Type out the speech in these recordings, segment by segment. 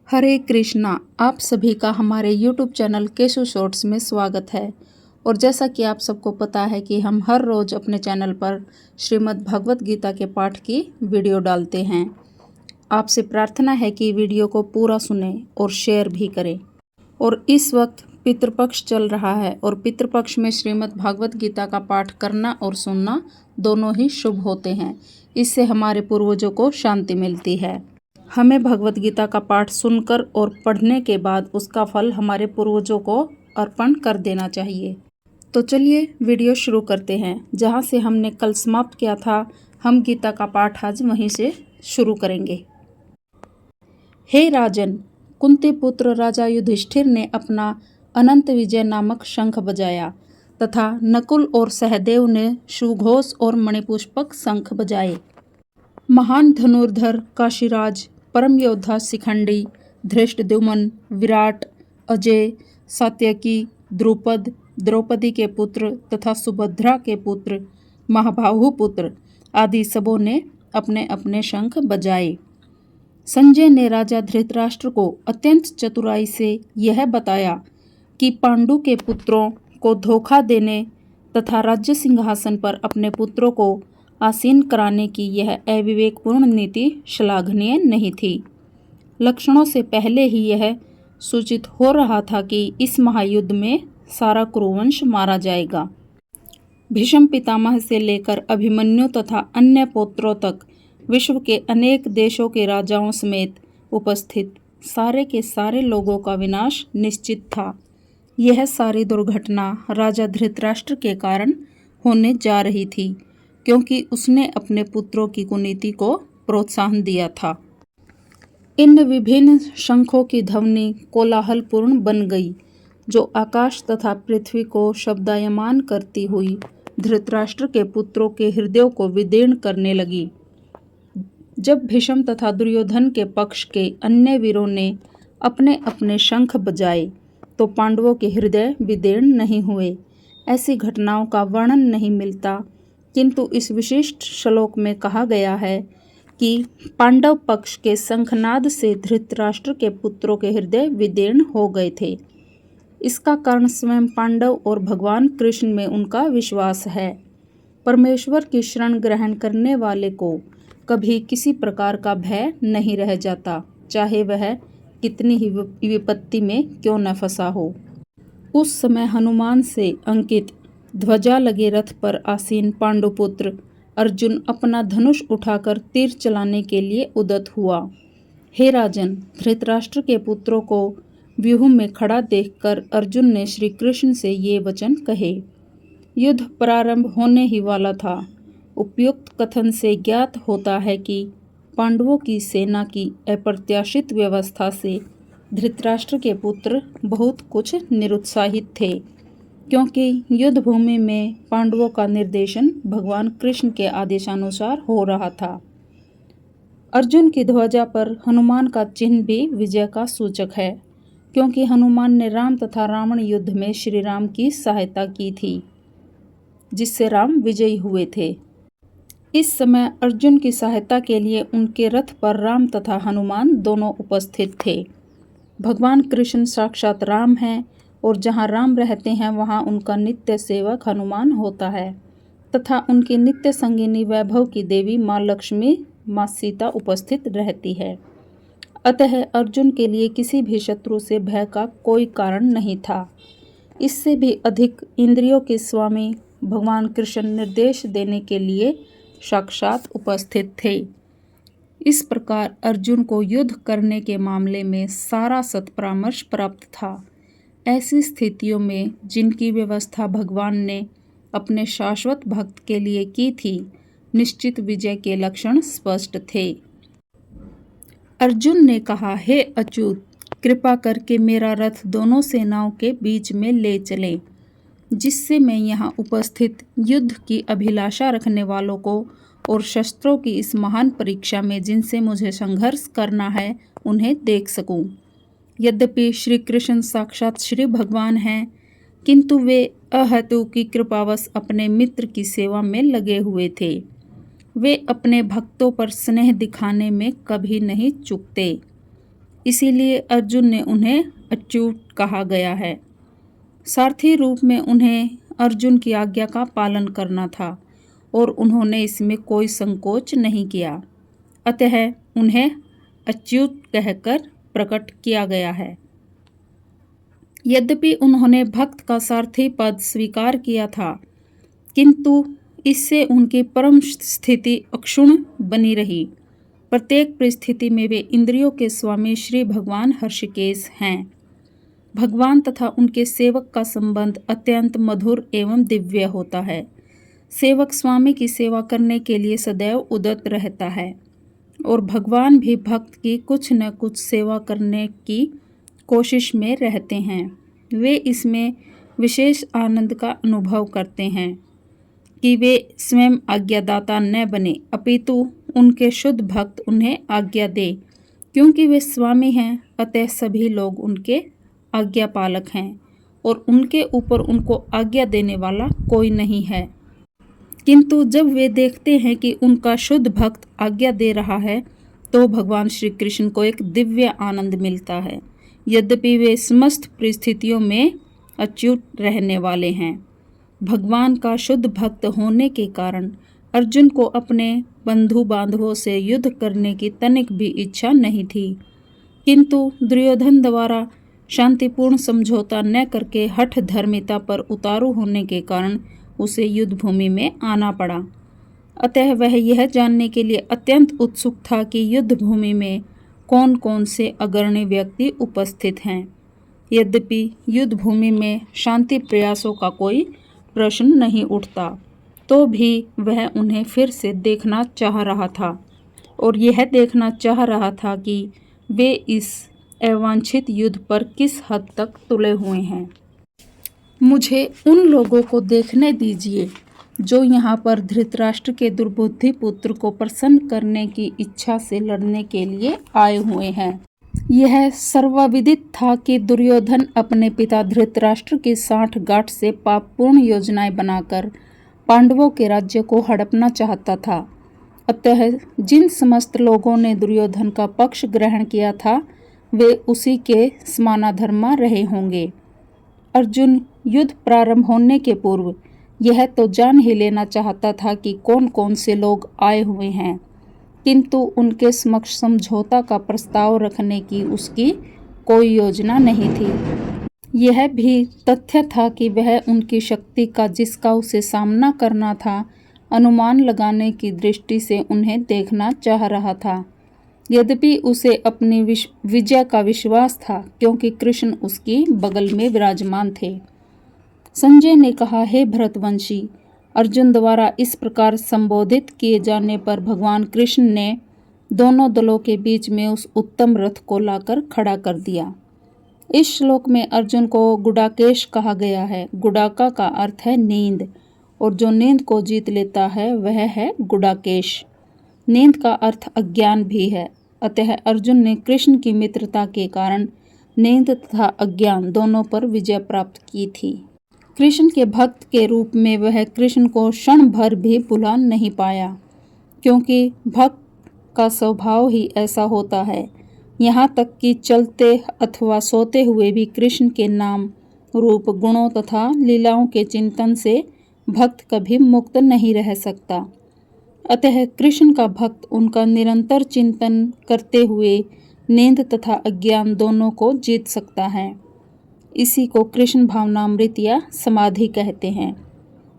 हरे कृष्णा। आप सभी का हमारे YouTube चैनल केशु शॉर्ट्स में स्वागत है। और जैसा कि आप सबको पता है कि हम हर रोज़ अपने चैनल पर श्रीमद् भगवत गीता के पाठ की वीडियो डालते हैं। आपसे प्रार्थना है कि वीडियो को पूरा सुनें और शेयर भी करें। और इस वक्त पितृपक्ष चल रहा है और पितृपक्ष में श्रीमद् भागवत गीता का पाठ करना और सुनना दोनों ही शुभ होते हैं। इससे हमारे पूर्वजों को शांति मिलती है। हमें भगवत गीता का पाठ सुनकर और पढ़ने के बाद उसका फल हमारे पूर्वजों को अर्पण कर देना चाहिए। तो चलिए वीडियो शुरू करते हैं। जहाँ से हमने कल समाप्त किया था, हम गीता का पाठ आज वहीं से शुरू करेंगे। हे राजन, कुंती पुत्र राजा युधिष्ठिर ने अपना अनंत विजय नामक शंख बजाया तथा नकुल और सहदेव ने सुघोष और मणिपुष्पक शंख बजाए। महान धनुर्धर काशीराज, परम योद्धा शिखंडी, धृष्टद्युम्न, विराट, अजय, सात्यकी, द्रुपद, द्रौपदी के पुत्र तथा सुभद्रा के पुत्र, महाबाहु पुत्र आदि सबों ने अपने अपने शंख बजाए। संजय ने राजा धृतराष्ट्र को अत्यंत चतुराई से यह बताया कि पांडु के पुत्रों को धोखा देने तथा राज्य सिंहासन पर अपने पुत्रों को आसीन कराने की यह अविवेकपूर्ण नीति श्लाघनीय नहीं थी। लक्षणों से पहले ही यह सूचित हो रहा था कि इस महायुद्ध में सारा कुरुवंश मारा जाएगा। भीष्म पितामह से लेकर अभिमन्यु तथा अन्य पुत्रों तक विश्व के अनेक देशों के राजाओं समेत उपस्थित सारे के सारे लोगों का विनाश निश्चित था। यह सारी दुर्घटना राजा धृतराष्ट्र के कारण होने जा रही थी, क्योंकि उसने अपने पुत्रों की कुनीति को प्रोत्साहन दिया था। इन विभिन्न शंखों की ध्वनि कोलाहलपूर्ण बन गई, जो आकाश तथा पृथ्वी को शब्दायमान करती हुई धृतराष्ट्र के पुत्रों के हृदयों को विदीर्ण करने लगी। जब भीष्म तथा दुर्योधन के पक्ष के अन्य वीरों ने अपने अपने शंख बजाए, तो पांडवों के हृदय विदीर्ण नहीं हुए। ऐसी घटनाओं का वर्णन नहीं मिलता, किंतु इस विशिष्ट श्लोक में कहा गया है कि पांडव पक्ष के शंखनाद से धृतराष्ट्र के पुत्रों के हृदय विदीर्ण हो गए थे। इसका कारण स्वयं पांडव और भगवान कृष्ण में उनका विश्वास है। परमेश्वर की शरण ग्रहण करने वाले को कभी किसी प्रकार का भय नहीं रह जाता, चाहे वह कितनी ही विपत्ति में क्यों न फंसा हो। उस समय हनुमान से अंकित ध्वजा लगे रथ पर आसीन पांडुपुत्र अर्जुन अपना धनुष उठाकर तीर चलाने के लिए उद्यत हुआ। हे राजन, धृतराष्ट्र के पुत्रों को व्यूह में खड़ा देखकर अर्जुन ने श्री कृष्ण से ये वचन कहे। युद्ध प्रारंभ होने ही वाला था। उपयुक्त कथन से ज्ञात होता है कि पांडवों की सेना की अप्रत्याशित व्यवस्था से धृतराष्ट्र के पुत्र बहुत कुछ निरुत्साहित थे, क्योंकि युद्ध भूमि में पांडवों का निर्देशन भगवान कृष्ण के आदेशानुसार हो रहा था। अर्जुन की ध्वजा पर हनुमान का चिन्ह भी विजय का सूचक है, क्योंकि हनुमान ने राम तथा रावण युद्ध में श्री राम की सहायता की थी, जिससे राम विजयी हुए थे। इस समय अर्जुन की सहायता के लिए उनके रथ पर राम तथा हनुमान दोनों उपस्थित थे। भगवान कृष्ण साक्षात राम हैं और जहाँ राम रहते हैं वहाँ उनका नित्य सेवक हनुमान होता है तथा उनकी नित्य संगिनी वैभव की देवी माँ लक्ष्मी, माँ सीता उपस्थित रहती है। अतः अर्जुन के लिए किसी भी शत्रु से भय का कोई कारण नहीं था। इससे भी अधिक इंद्रियों के स्वामी भगवान कृष्ण निर्देश देने के लिए साक्षात उपस्थित थे। इस प्रकार अर्जुन को युद्ध करने के मामले में सारा सत्परामर्श प्राप्त था। ऐसी स्थितियों में जिनकी व्यवस्था भगवान ने अपने शाश्वत भक्त के लिए की थी, निश्चित विजय के लक्षण स्पष्ट थे। अर्जुन ने कहा, हे अच्युत, कृपा करके मेरा रथ दोनों सेनाओं के बीच में ले चले, जिससे मैं यहाँ उपस्थित युद्ध की अभिलाषा रखने वालों को और शस्त्रों की इस महान परीक्षा में जिनसे मुझे संघर्ष करना है, उन्हें देख सकूं। यद्यपि श्री कृष्ण साक्षात श्री भगवान हैं, किंतु वे अहेतु की कृपावश अपने मित्र की सेवा में लगे हुए थे। वे अपने भक्तों पर स्नेह दिखाने में कभी नहीं चूकते। इसीलिए अर्जुन ने उन्हें अच्युत कहा गया है। सारथी रूप में उन्हें अर्जुन की आज्ञा का पालन करना था और उन्होंने इसमें कोई संकोच नहीं किया, अतः उन्हें अच्युत कहकर प्रकट किया गया है। यद्यपि उन्होंने भक्त का सारथी पद स्वीकार किया था, किंतु इससे उनकी परम स्थिति अक्षुण्ण बनी रही। प्रत्येक परिस्थिति में वे इंद्रियों के स्वामी श्री भगवान हर्षिकेश हैं। भगवान तथा उनके सेवक का संबंध अत्यंत मधुर एवं दिव्य होता है। सेवक स्वामी की सेवा करने के लिए सदैव उद्यत रहता है और भगवान भी भक्त की कुछ न कुछ सेवा करने की कोशिश में रहते हैं। वे इसमें विशेष आनंद का अनुभव करते हैं कि वे स्वयं आज्ञादाता न बने, अपितु उनके शुद्ध भक्त उन्हें आज्ञा दे। क्योंकि वे स्वामी हैं, अतः सभी लोग उनके आज्ञा पालक हैं और उनके ऊपर उनको आज्ञा देने वाला कोई नहीं है। किंतु जब वे देखते हैं कि उनका शुद्ध भक्त आज्ञा दे रहा है, तो भगवान श्री कृष्ण को एक दिव्य आनंद मिलता है। यद्यपि वे समस्त परिस्थितियों में अच्युत रहने वाले हैं। भगवान का शुद्ध भक्त होने के कारण अर्जुन को अपने बंधु बांधवों से युद्ध करने की तनिक भी इच्छा नहीं थी, किंतु दुर्योधन द्वारा शांतिपूर्ण समझौता न करके हठ धर्मिता पर उतारू होने के कारण उसे युद्ध भूमि में आना पड़ा। अतः वह यह जानने के लिए अत्यंत उत्सुक था कि युद्ध भूमि में कौन कौन से अग्रणी व्यक्ति उपस्थित हैं। यद्यपि युद्ध भूमि में शांति प्रयासों का कोई प्रश्न नहीं उठता, तो भी वह उन्हें फिर से देखना चाह रहा था और यह देखना चाह रहा था कि वे इस अवांछित युद्ध पर किस हद तक तुले हुए हैं। मुझे उन लोगों को देखने दीजिए जो यहाँ पर धृतराष्ट्र के दुर्बुद्धि पुत्र को प्रसन्न करने की इच्छा से लड़ने के लिए आए हुए हैं। यह सर्वविदित था कि दुर्योधन अपने पिता धृतराष्ट्र की साठगांठ से पापपूर्ण योजनाएं बनाकर पांडवों के राज्य को हड़पना चाहता था। अतः जिन समस्त लोगों ने दुर्योधन का पक्ष ग्रहण किया था, वे उसी के समानाधर्मा रहे होंगे। अर्जुन युद्ध प्रारंभ होने के पूर्व यह तो जान ही लेना चाहता था कि कौन कौन से लोग आए हुए हैं, किंतु उनके समक्ष समझौता का प्रस्ताव रखने की उसकी कोई योजना नहीं थी। यह भी तथ्य था कि वह उनकी शक्ति का, जिसका उसे सामना करना था, अनुमान लगाने की दृष्टि से उन्हें देखना चाह रहा था। यद्यपि उसे अपनी विजय का विश्वास था, क्योंकि कृष्ण उसकी बगल में विराजमान थे। संजय ने कहा, हे भरतवंशी, अर्जुन द्वारा इस प्रकार संबोधित किए जाने पर भगवान कृष्ण ने दोनों दलों के बीच में उस उत्तम रथ को लाकर खड़ा कर दिया। इस श्लोक में अर्जुन को गुडाकेश कहा गया है। गुडाका का अर्थ है नींद, और जो नींद को जीत लेता है वह है गुडाकेश। नींद का अर्थ अज्ञान भी है। अतः अर्जुन ने कृष्ण की मित्रता के कारण नींद तथा अज्ञान दोनों पर विजय प्राप्त की थी। कृष्ण के भक्त के रूप में वह कृष्ण को क्षण भर भी भुला नहीं पाया, क्योंकि भक्त का स्वभाव ही ऐसा होता है। यहाँ तक कि चलते अथवा सोते हुए भी कृष्ण के नाम, रूप, गुणों तथा लीलाओं के चिंतन से भक्त कभी मुक्त नहीं रह सकता। अतः कृष्ण का भक्त उनका निरंतर चिंतन करते हुए नींद तथा अज्ञान दोनों को जीत सकता है। इसी को कृष्ण भावनामृत या समाधि कहते हैं।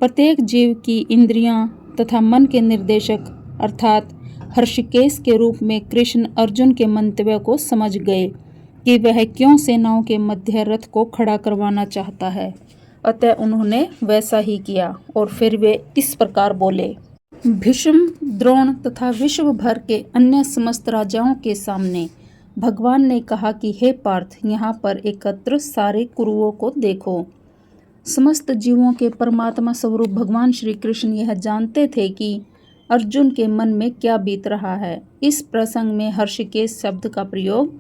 प्रत्येक जीव की इंद्रियां तथा मन के निर्देशक अर्थात हर्षिकेश के रूप में कृष्ण अर्जुन के मंतव्य को समझ गए कि वह क्यों सेनाओं के मध्य रथ को खड़ा करवाना चाहता है। अतः उन्होंने वैसा ही किया और फिर वे इस प्रकार बोले। भीष्म, द्रोण तथा विश्व भर के अन्य समस्त राजाओं के सामने भगवान ने कहा कि हे पार्थ, यहाँ पर एकत्र सारे कुरुओं को देखो। समस्त जीवों के परमात्मा स्वरूप भगवान श्री कृष्ण यह जानते थे कि अर्जुन के मन में क्या बीत रहा है। इस प्रसंग में हर्षिकेश शब्द का प्रयोग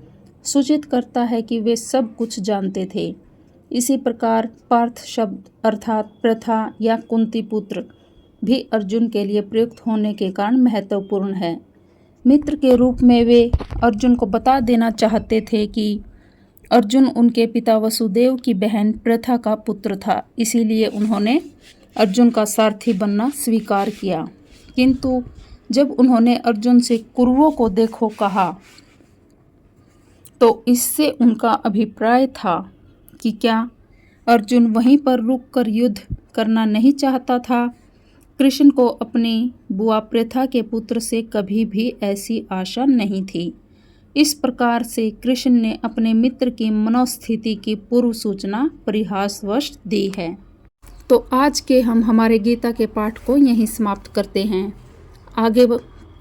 सूचित करता है कि वे सब कुछ जानते थे। इसी प्रकार पार्थ शब्द अर्थात प्रथा या कुंती पुत्र भी अर्जुन के लिए प्रयुक्त होने के कारण महत्वपूर्ण है। मित्र के रूप में वे अर्जुन को बता देना चाहते थे कि अर्जुन उनके पिता वसुदेव की बहन प्रथा का पुत्र था, इसीलिए उन्होंने अर्जुन का सारथी बनना स्वीकार किया। किंतु जब उन्होंने अर्जुन से कुरुओं को देखो कहा तो इससे उनका अभिप्राय था कि क्या अर्जुन वहीं पर रुककर युद्ध करना नहीं चाहता था। कृष्ण को अपनी बुआ प्रथा के पुत्र से कभी भी ऐसी आशा नहीं थी। इस प्रकार से कृष्ण ने अपने मित्र की मनोस्थिति की पूर्व सूचना परिहासवश दी है। तो आज के हम हमारे गीता के पाठ को यहीं समाप्त करते हैं। आगे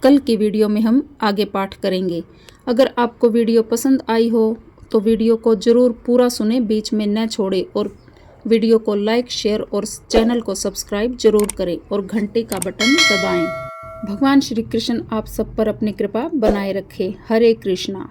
कल की वीडियो में हम आगे पाठ करेंगे। अगर आपको वीडियो पसंद आई हो तो वीडियो को ज़रूर पूरा सुने, बीच में न छोड़े, और वीडियो को लाइक, शेयर और चैनल को सब्सक्राइब जरूर करें और घंटे का बटन दबाएं। भगवान श्री कृष्ण आप सब पर अपनी कृपा बनाए रखे। हरे कृष्णा।